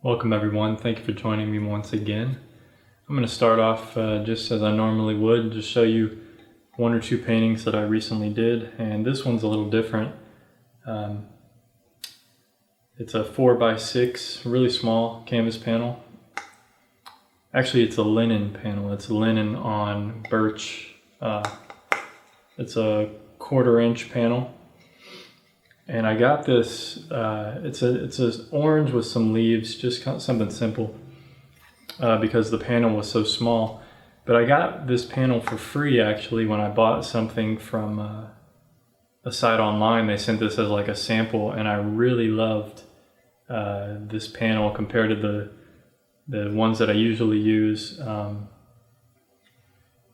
Welcome everyone, thank you for joining me once again. I'm going to start off just as I normally would, just show you one or two paintings that I recently did, and this one's a little different. It's a 4x6, really small canvas panel. Actually it's a linen panel, it's linen on birch. It's a 1/4 inch panel. And I got this, it's a orange with some leaves, just something simple, because the panel was so small. But I got this panel for free actually when I bought something from a site online. They sent this as like a sample, and I really loved this panel compared to the ones that I usually use.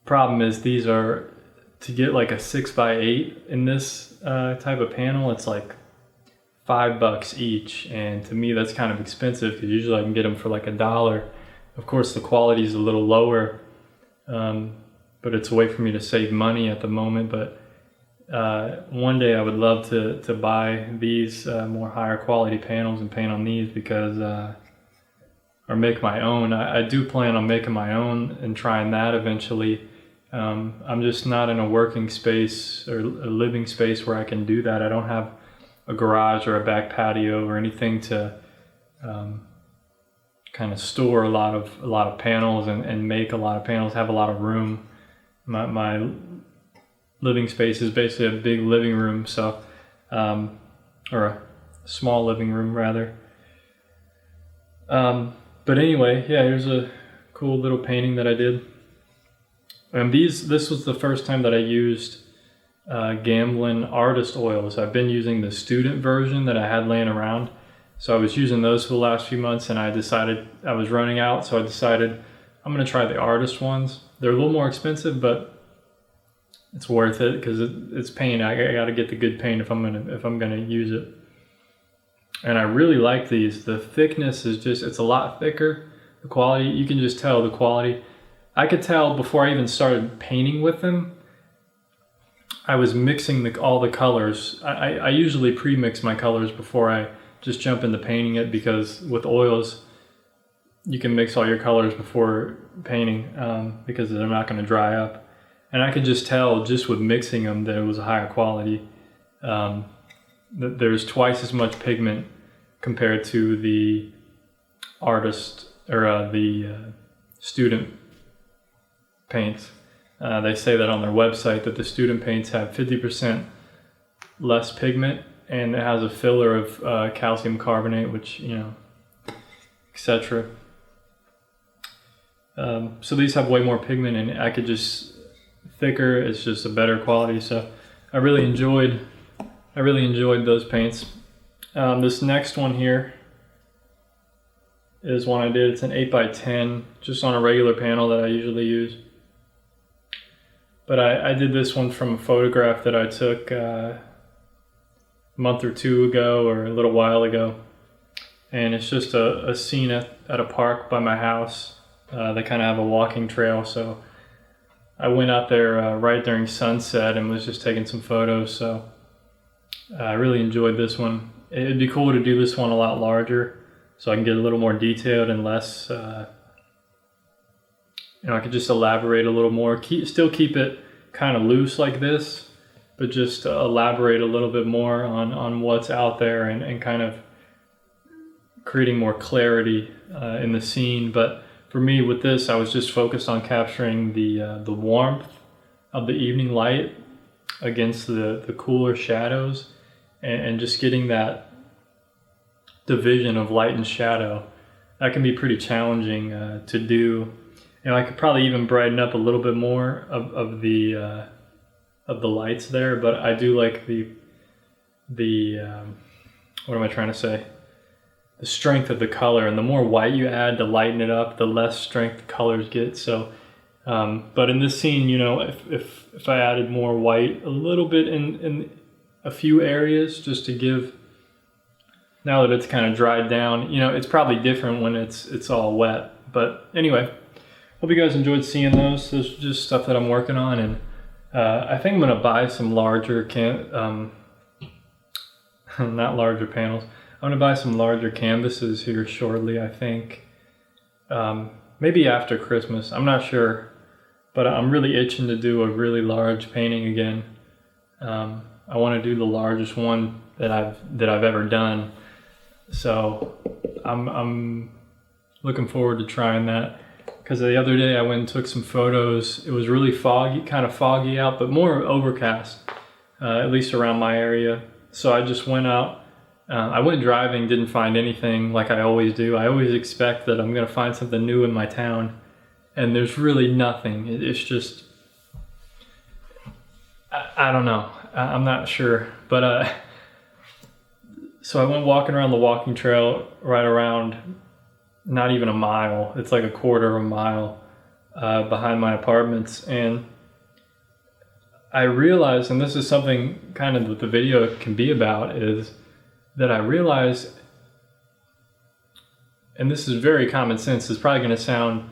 Problem is, these are, to get like a 6x8 in this type of panel, it's like $5 each, and to me that's kind of expensive because usually I can get them for like $1. Of course the quality is a little lower, but it's a way for me to save money at the moment. But one day I would love to buy these more higher quality panels and paint on these, because or make my own. I do plan on making my own and trying that eventually. I'm just not in a working space or a living space where I can do that. I don't have a garage or a back patio or anything to kind of store a lot of panels and make a lot of panels, have a lot of room. My living space is basically a big living room, so or a small living room rather. But anyway, yeah, here's a cool little painting that I did. This was the first time that I used Gamblin artist oils. I've been using the student version that I had laying around. So I was using those for the last few months, and I decided I was running out, so I decided I'm going to try the artist ones. They're a little more expensive, but it's worth it because it's paint. I got to get the good paint if I'm going to use it. And I really like these. The thickness is just, it's a lot thicker. The quality, you can just tell the quality. I could tell before I even started painting with them. I was mixing all the colors. I usually pre-mix my colors before I just jump into painting it, because with oils you can mix all your colors before painting because they're not going to dry up. And I could just tell just with mixing them that it was a higher quality. There's twice as much pigment compared to the artist or the student paints. They say that on their website, that the student paints have 50% less pigment, and it has a filler of calcium carbonate, which, you know, etc. So these have way more pigment, and I could just thicker. It's just a better quality. So I really enjoyed those paints. This next one here is one I did. It's an 8x10, just on a regular panel that I usually use. But I did this one from a photograph that I took a month or two ago, or a little while ago. And it's just a scene at a park by my house. They kind of have a walking trail, so I went out there right during sunset and was just taking some photos. So I really enjoyed this one. It'd be cool to do this one a lot larger, so I can get a little more detailed and less, I could just elaborate a little more. Still keep it kind of loose like this, but just elaborate a little bit more on what's out there, and kind of creating more clarity in the scene. But for me with this, I was just focused on capturing the warmth of the evening light against the cooler shadows, and just getting that division of light and shadow. That can be pretty challenging to do. I could probably even brighten up a little bit more of the lights there, but I do like the what am I trying to say? The strength of the color, and the more white you add to lighten it up, the less strength the colors get. So, but in this scene, if I added more white a little bit in a few areas, just to give, now that it's kind of dried down, it's probably different when it's all wet. But anyway. Hope you guys enjoyed seeing those. This is just stuff that I'm working on, and I think I'm going to buy some larger not larger panels. I'm gonna buy some larger canvases here shortly, I think. Maybe after Christmas, I'm not sure. But I'm really itching to do a really large painting again. I want to do the largest one that I've ever done. So I'm looking forward to trying that. Because the other day I went and took some photos. It was really foggy, kind of foggy out, but more overcast, at least around my area. So I just went out. I went driving, didn't find anything like I always do. I always expect that I'm going to find something new in my town. And there's really nothing. It's just, I don't know. I'm not sure. But so I went walking around the walking trail right around not even a mile. It's like a quarter of a mile behind my apartments. And I realized, and this is something kind of that the video can be about, is that I realized, and this is very common sense, it's probably going to sound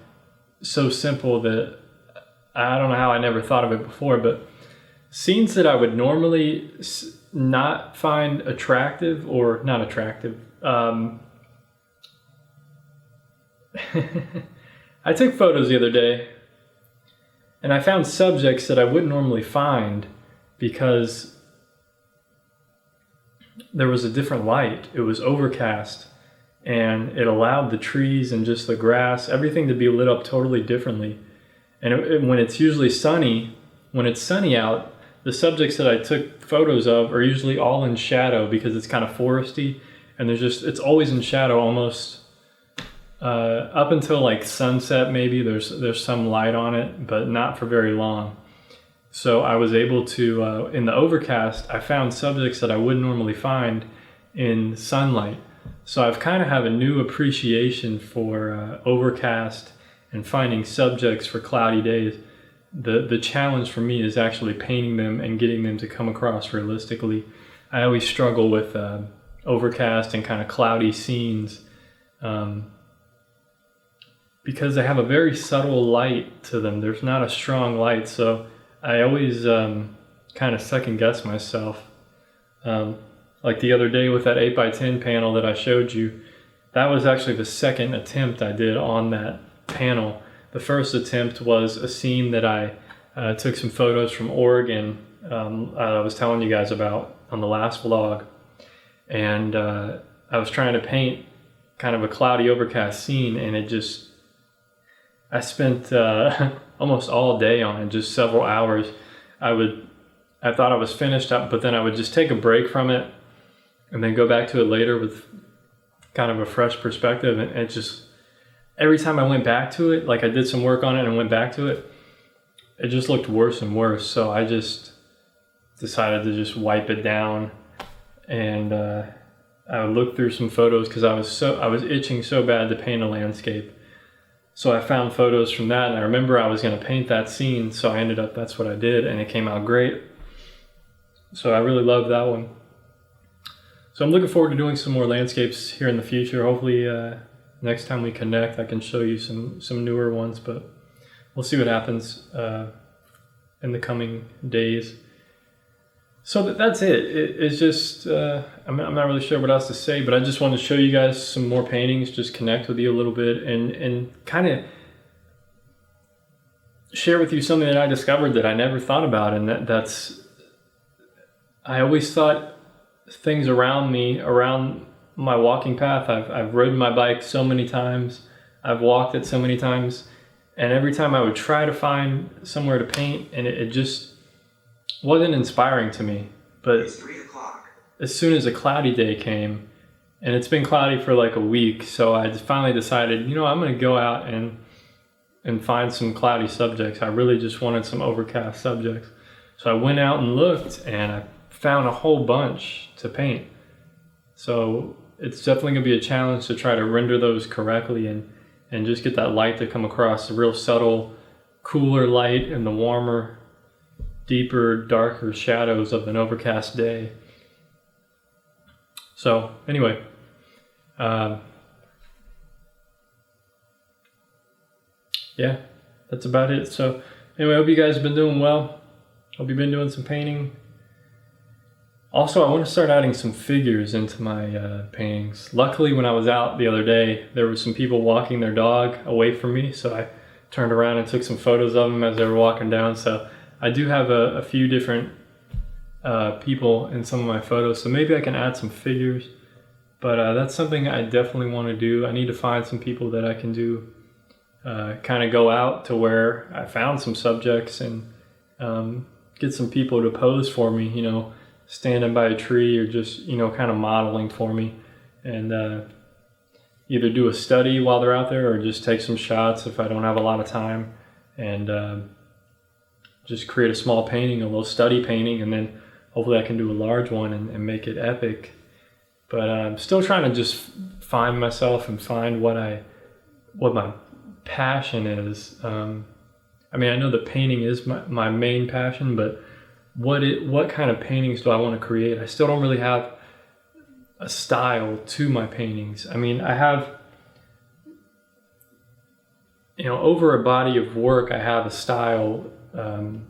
so simple that I don't know how I never thought of it before, but scenes that I would normally not find attractive or not attractive. I took photos the other day and I found subjects that I wouldn't normally find because there was a different light. It was overcast. And it allowed the trees and just the grass, everything to be lit up totally differently. And when it's usually sunny, when it's sunny out, the subjects that I took photos of are usually all in shadow because it's kind of foresty. And it's always in shadow almost up until like sunset maybe. There's some light on it, but not for very long. So I was able to, in the overcast, I found subjects that I wouldn't normally find in sunlight. So I've kind of have a new appreciation for overcast and finding subjects for cloudy days. The challenge for me is actually painting them and getting them to come across realistically. I always struggle with overcast and kind of cloudy scenes because they have a very subtle light to them. There's not a strong light, so I always kind of second guess myself. Like the other day with that 8x10 panel that I showed you, that was actually the second attempt I did on that panel. The first attempt was a scene that I took some photos from Oregon, I was telling you guys about on the last vlog. And I was trying to paint kind of a cloudy overcast scene, and I spent almost all day on it, just several hours. I thought I was finished up, but then I would just take a break from it and then go back to it later with kind of a fresh perspective. And it just, every time I went back to it, like I did some work on it and went back to it, it just looked worse and worse. So I just decided to just wipe it down. And I would look through some photos because I was itching so bad to paint a landscape. So I found photos from that, and I remember I was going to paint that scene, so I ended up, that's what I did, and it came out great. So I really love that one. So I'm looking forward to doing some more landscapes here in the future. Hopefully next time we connect I can show you some newer ones, but we'll see what happens in the coming days. So that's it. It's just, I'm not really sure what else to say, but I just wanted to show you guys some more paintings, just connect with you a little bit, and kind of share with you something that I discovered that I never thought about, and I always thought things around me, around my walking path, I've ridden my bike so many times, I've walked it so many times, and every time I would try to find somewhere to paint, and it just wasn't inspiring to me. But it's 3 o'clock. As soon as a cloudy day came, and it's been cloudy for like a week, so I finally decided, I'm going to go out and find some cloudy subjects. I really just wanted some overcast subjects. So I went out and looked, and I found a whole bunch to paint. So it's definitely going to be a challenge to try to render those correctly and just get that light to come across, the real subtle, cooler light and the warmer, deeper, darker shadows of an overcast day. So anyway, yeah, that's about it. So anyway, I hope you guys have been doing well. Hope you've been doing some painting. Also, I want to start adding some figures into my paintings. Luckily, when I was out the other day, there were some people walking their dog away from me, so I turned around and took some photos of them as they were walking down. So I do have a few different people in some of my photos, so maybe I can add some figures. But that's something I definitely want to do. I need to find some people that I can do, kind of go out to where I found some subjects and get some people to pose for me, you know, standing by a tree or just, you know, kind of modeling for me, and either do a study while they're out there or just take some shots if I don't have a lot of time, and just create a small painting, a little study painting, and then hopefully I can do a large one and make it epic. But I'm still trying to just find myself and find what my passion is. I mean, I know that painting is my main passion, but what kind of paintings do I want to create? I still don't really have a style to my paintings. I mean, I have, you know, over a body of work, I have a style, and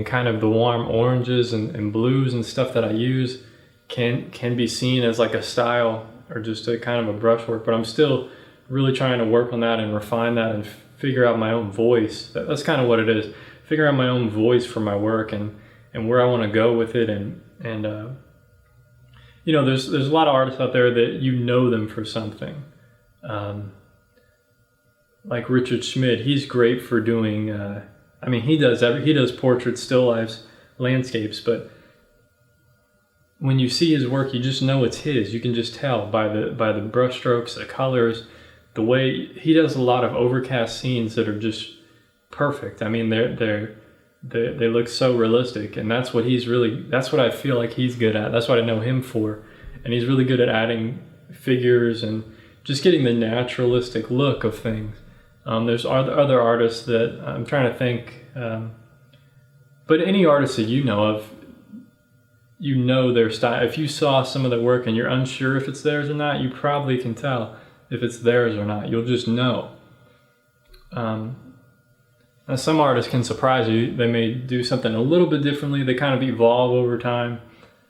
kind of the warm oranges and blues and stuff that I use can be seen as like a style or just a kind of a brushwork, but I'm still really trying to work on that and refine that and figure out my own voice. That's kind of what it is. Figure out my own voice for my work and where I want to go with it, and you know, there's a lot of artists out there that you know them for something. Like Richard Schmid, he's great for doing I mean, he does portraits, still lifes, landscapes, but when you see his work, you just know it's his. You can just tell by the brush strokes, the colors, the way he does a lot of overcast scenes that are just perfect. I mean, they look so realistic, and that's what I feel like he's good at. That's what I know him for, and he's really good at adding figures and just getting the naturalistic look of things. There's other artists that I'm trying to think, but any artist that you know of, you know their style. If you saw some of their work and you're unsure if it's theirs or not, you probably can tell if it's theirs or not. You'll just know. Now some artists can surprise you. They may do something a little bit differently. They kind of evolve over time,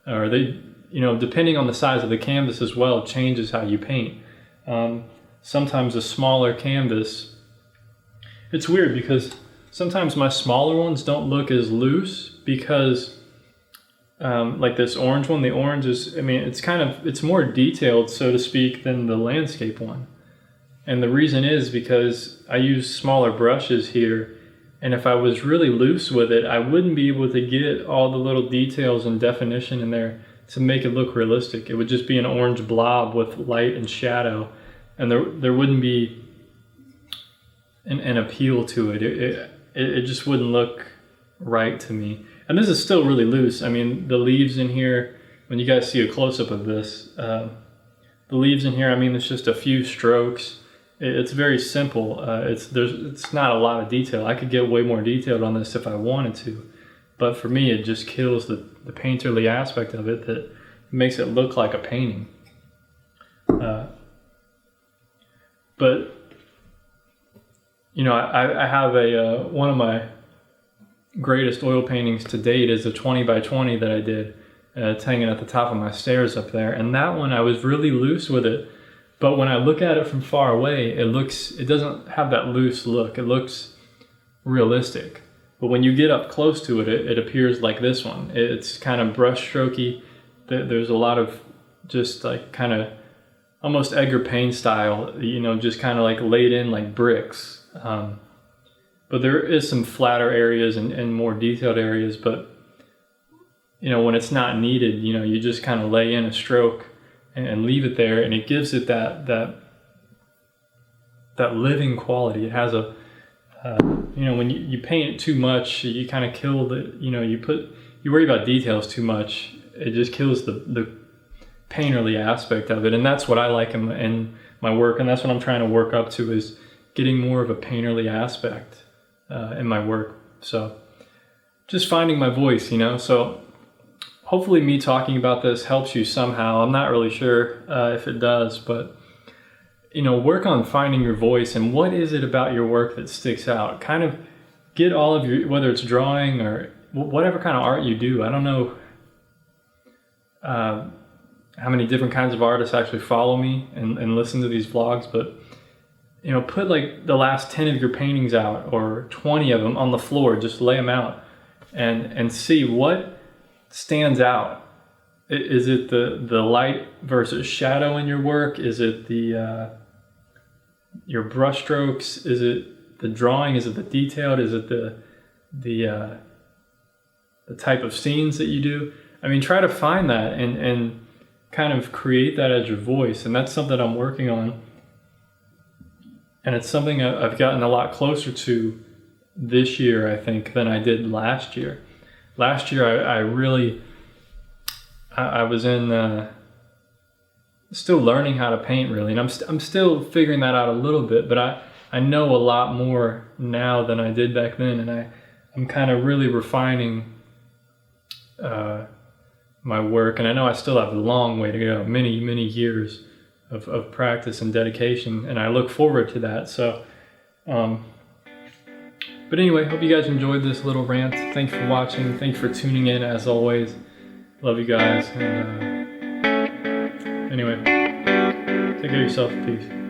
or they, you know, depending on the size of the canvas as well, it changes how you paint. Sometimes a smaller canvas, it's weird because sometimes my smaller ones don't look as loose because like this orange one, the orange is, I mean, it's more detailed, so to speak, than the landscape one. And the reason is because I use smaller brushes here, and if I was really loose with it, I wouldn't be able to get all the little details and definition in there to make it look realistic. It would just be an orange blob with light and shadow, and there wouldn't be an appeal to it. It just wouldn't look right to me. And this is still really loose. I mean, the leaves in here, when you guys see a close-up of this, the leaves in here, I mean, it's just a few strokes. It's very simple. It's not a lot of detail. I could get way more detailed on this if I wanted to, but for me, it just kills the painterly aspect of it that makes it look like a painting. But you know, I have one of my greatest oil paintings to date is a 20 by 20 that I did. It's hanging at the top of my stairs up there, and that one I was really loose with it. But when I look at it from far away, it doesn't have that loose look. It looks realistic. But when you get up close to it, it appears like this one. It's kind of brush strokey. There's a lot of just like kind of almost Edgar Payne style, you know, just kind of like laid in like bricks. But there is some flatter areas and more detailed areas. But, you know, when it's not needed, you know, you just kind of lay in a stroke and leave it there, and it gives it that living quality. It has a, you know, when you paint it too much, you kind of kill you know, you worry about details too much. It just kills the painterly aspect of it, and that's what I like in my work, and that's what I'm trying to work up to, is getting more of a painterly aspect in my work. So just finding my voice, you know. So hopefully me talking about this helps you somehow. I'm not really sure if it does, but you know, work on finding your voice and what is it about your work that sticks out. Kind of get all of your, whether it's drawing or whatever kind of art you do. I don't know how many different kinds of artists actually follow me and listen to these vlogs, but you know, put like the last 10 of your paintings out or 20 of them on the floor, just lay them out and see what stands out. Is it the light versus shadow in your work? Is it your brush strokes? Is it the drawing? Is it the detailed? Is it the type of scenes that you do? I mean, try to find that and kind of create that as your voice. And that's something I'm working on. And it's something I've gotten a lot closer to this year, I think, than I did last year. Last year, I was in still learning how to paint, really, and I'm still figuring that out a little bit. But I know a lot more now than I did back then, and I'm kind of really refining my work. And I know I still have a long way to go, many years of practice and dedication, and I look forward to that. So, but anyway, hope you guys enjoyed this little rant. Thanks for watching. Thanks for tuning in, as always. Love you guys. And anyway, take care of yourself. Peace.